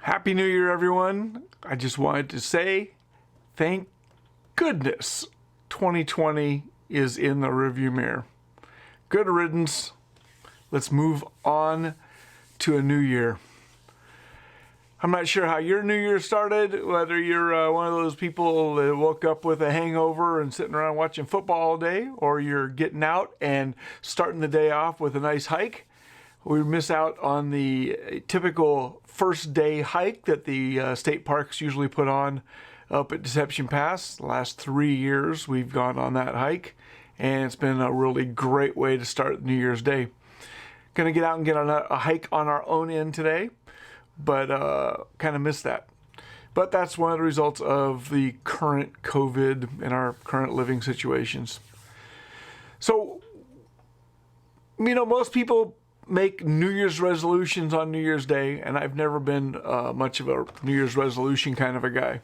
Happy New Year, everyone. I just wanted to say thank goodness 2020 is in the rearview mirror. Good riddance. Let's move on to a new year. I'm not sure how your new year started, whether you're one of those people that woke up with a hangover and sitting around watching football all day, or you're getting out and starting the day off with a nice hike. We miss out on the typical first day hike that the state parks usually put on up at Deception Pass. The last 3 years we've gone on that hike, and it's been a really great way to start New Year's Day. Gonna get out and get on a hike on our own end today, but kind of missed that. But that's one of the results of the current COVID and our current living situations. So, most people make New Year's resolutions on New Year's Day, and I've never been much of a New Year's resolution kind of a guy.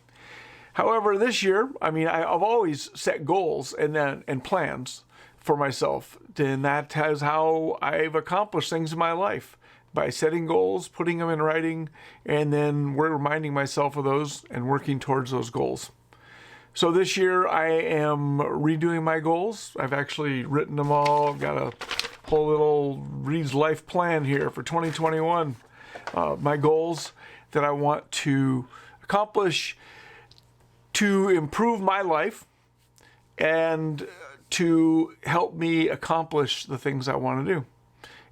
However, this year, I've always set goals and plans for myself, and that is how I've accomplished things in my life, by setting goals, putting them in writing, and then reminding myself of those and working towards those goals. So this year I am redoing my goals. I've actually written them all. I've got a whole little Reid's life plan here for 2021. My goals that I want to accomplish to improve my life and to help me accomplish the things I want to do.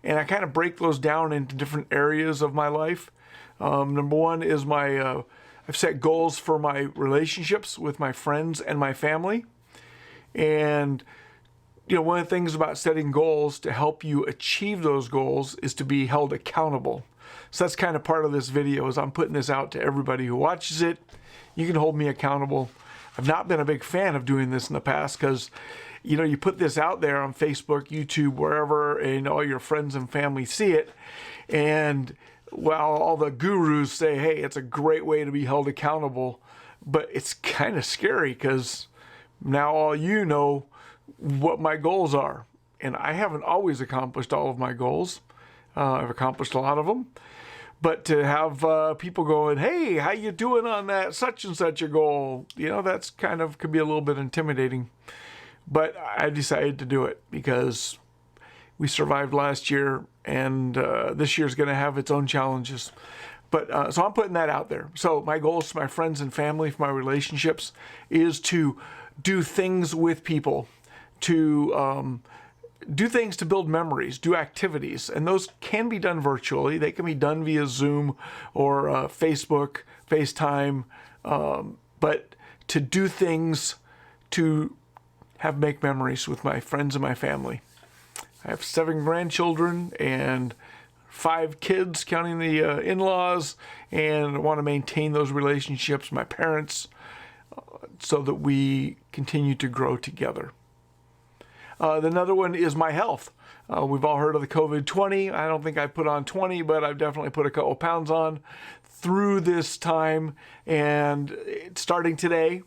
And I kind of break those down into different areas of my life. Number one is I've set goals for my relationships with my friends and my family. And one of the things about setting goals to help you achieve those goals is to be held accountable. So that's kind of part of this video, is I'm putting this out to everybody who watches it. You can hold me accountable. I've not been a big fan of doing this in the past because, you put this out there on Facebook, YouTube, wherever, and all your friends and family see it. And while all the gurus say, hey, it's a great way to be held accountable, but it's kind of scary because now all you know what my goals are. And I haven't always accomplished all of my goals. I've accomplished a lot of them. But to have people going, hey, how you doing on that such and such a goal? That's kind of could be a little bit intimidating. But I decided to do it because we survived last year, and this year's going to have its own challenges. But so I'm putting that out there. So my goals for my friends and family, for my relationships, is to do things with people, to do things to build memories, do activities. And those can be done virtually. They can be done via Zoom or Facebook, FaceTime. But to do things to make memories with my friends and my family. I have 7 grandchildren and 5 kids, counting the in-laws, and I want to maintain those relationships with my parents so that we continue to grow together. Another one is my health. We've all heard of the COVID-20. I don't think I put on 20, but I've definitely put a couple pounds on through this time. And starting today,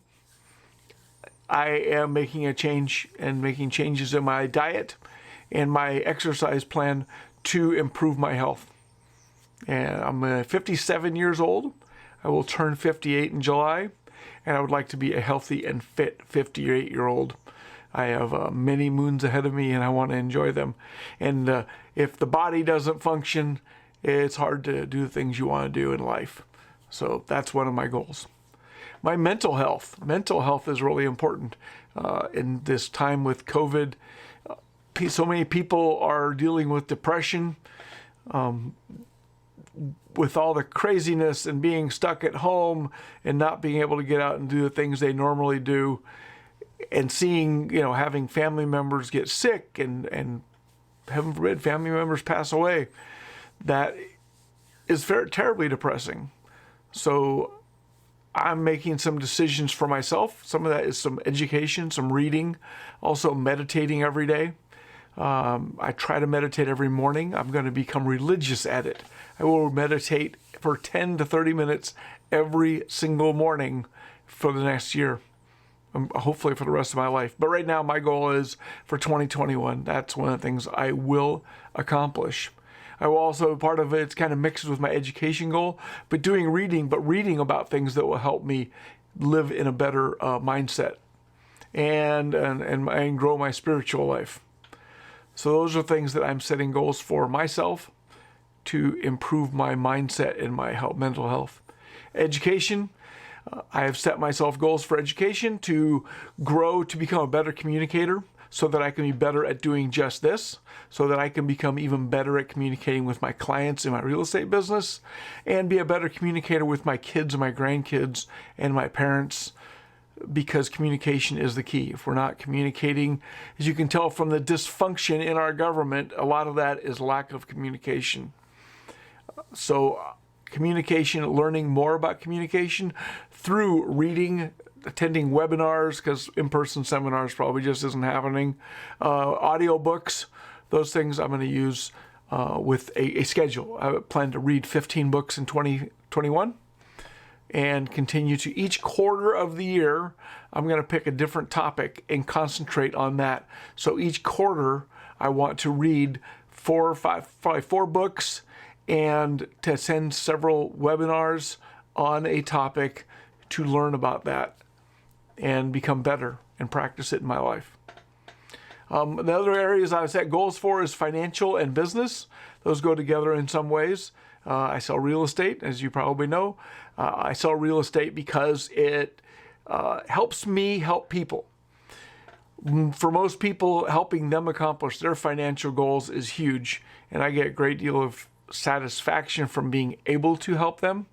I am making a change and making changes in my diet and my exercise plan to improve my health. And I'm 57 years old. I will turn 58 in July, and I would like to be a healthy and fit 58-year-old. I have many moons ahead of me, and I want to enjoy them. And if the body doesn't function, it's hard to do the things you want to do in life. So that's one of my goals. My mental health. Mental health is really important in this time with COVID. So many people are dealing with depression, with all the craziness and being stuck at home and not being able to get out and do the things they normally do, and seeing, having family members get sick and heaven forbid, family members pass away. That is very terribly depressing. So I'm making some decisions for myself. Some of that is some education, some reading, also meditating every day. I try to meditate every morning. I'm going to become religious at it. I will meditate for 10 to 30 minutes every single morning for the next year, hopefully for the rest of my life. But right now, my goal is for 2021. That's one of the things I will accomplish. I will also, part of it's kind of mixed with my education goal, but reading about things that will help me live in a better mindset and grow my spiritual life. So those are things that I'm setting goals for myself to improve my mindset and my mental health. Education, I have set myself goals for education to grow to become a better communicator so that I can be better at doing just this, so that I can become even better at communicating with my clients in my real estate business and be a better communicator with my kids and my grandkids and my parents, because communication is the key. If we're not communicating, as you can tell from the dysfunction in our government, a lot of that is lack of communication. So communication, learning more about communication through reading, attending webinars, because in-person seminars probably just isn't happening, audiobooks, those things I'm going to use with a schedule. I plan to read 15 books in 2021 and continue to each quarter of the year. I'm going to pick a different topic and concentrate on that. So each quarter I want to read 4 or 5, probably 4 books, and to attend several webinars on a topic to learn about that and become better and practice it in my life. The other areas I've set goals for is financial and business. Those go together in some ways. I sell real estate, as you probably know. I sell real estate because it helps me help people. For most people, helping them accomplish their financial goals is huge, and I get a great deal of satisfaction from being able to help them.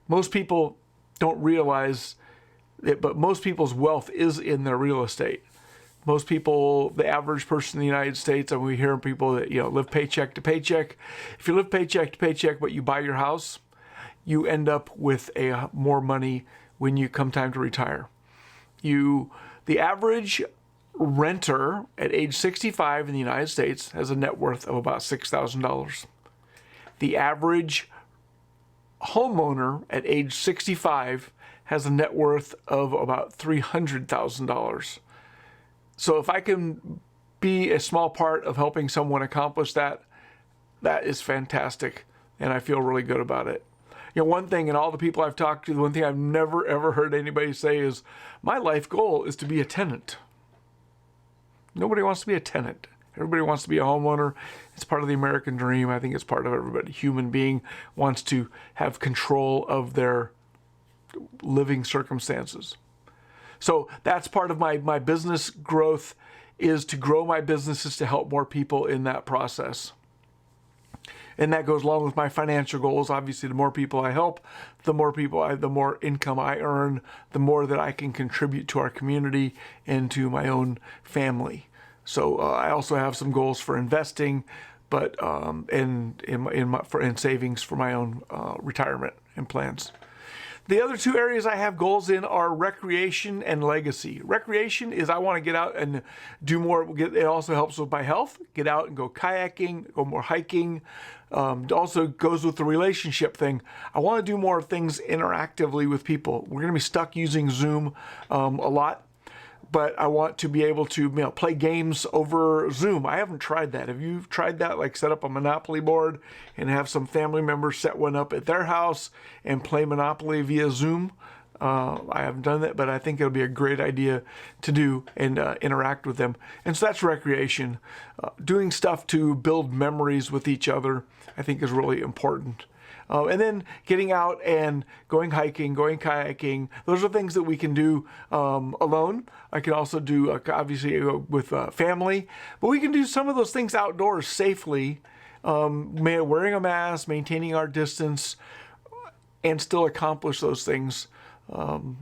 Most people don't realize it, but most people's wealth is in their real estate. Most people, the average person in the United States, and we hear people that live paycheck to paycheck. If you live paycheck to paycheck, but you buy your house, you end up with more money when you come time to retire. The average renter at age 65 in the United States has a net worth of about $6,000. The average homeowner at age 65 has a net worth of about $300,000. So if I can be a small part of helping someone accomplish that, that is fantastic, and I feel really good about it. One thing, and all the people I've talked to, the one thing I've never ever heard anybody say is, my life goal is to be a tenant. Nobody wants to be a tenant. Everybody wants to be a homeowner. It's part of the American dream. I think it's part of everybody. Human being wants to have control of their living circumstances. So that's part of my business growth, is to grow my businesses to help more people in that process. And that goes along with my financial goals. Obviously, the more people I help, the more income I earn, the more that I can contribute to our community and to my own family. So I also have some goals for investing, but in savings for my own retirement and plans. The other 2 areas I have goals in are recreation and legacy. Recreation is I want to get out and do more. It also helps with my health. Get out and go kayaking, go more hiking. It also goes with the relationship thing. I want to do more things interactively with people. We're going to be stuck using Zoom a lot, but I want to be able to play games over Zoom. I haven't tried that. Have you tried that? Like set up a Monopoly board and have some family members set one up at their house and play Monopoly via Zoom? I haven't done that, but I think it'll be a great idea to do and interact with them. And so that's recreation. Doing stuff to build memories with each other, I think, is really important. And then getting out and going hiking, going kayaking. Those are things that we can do alone. I can also do, obviously, with family. But we can do some of those things outdoors safely, wearing a mask, maintaining our distance, and still accomplish those things. And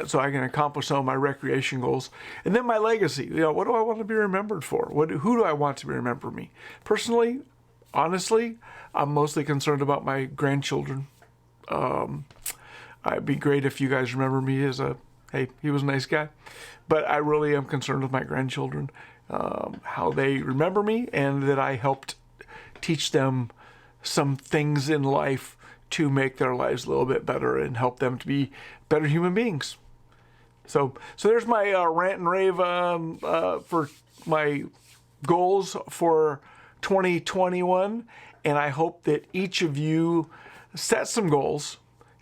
so I can accomplish some of my recreation goals. And then my legacy. What do I want to be remembered for? Who do I want to remember me? Personally, honestly, I'm mostly concerned about my grandchildren. It'd be great if you guys remember me as hey, he was a nice guy. But I really am concerned with my grandchildren, how they remember me, and that I helped teach them some things in life to make their lives a little bit better and help them to be better human beings. So there's my rant and rave for my goals for 2021, and I hope that each of you set some goals.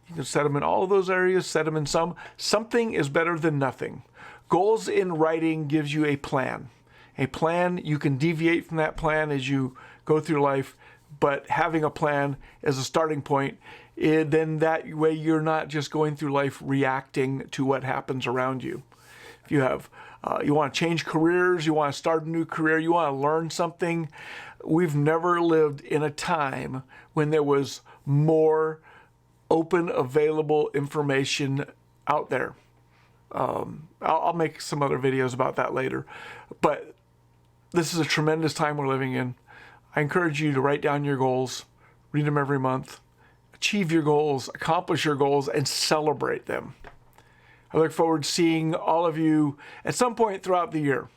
You can set them in all of those areas, set them in some. Something is better than nothing. Goals in writing gives you a plan. A plan, you can deviate from that plan as you go through life, but having a plan as a starting point, then that way you're not just going through life reacting to what happens around you. If you have, you want to change careers, you want to start a new career, you want to learn something, we've never lived in a time when there was more open, available information out there. I'll make some other videos about that later, but this is a tremendous time we're living in. I encourage you to write down your goals, read them every month, achieve your goals, accomplish your goals, and celebrate them. I look forward to seeing all of you at some point throughout the year.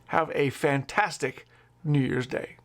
Have a fantastic New Year's Day.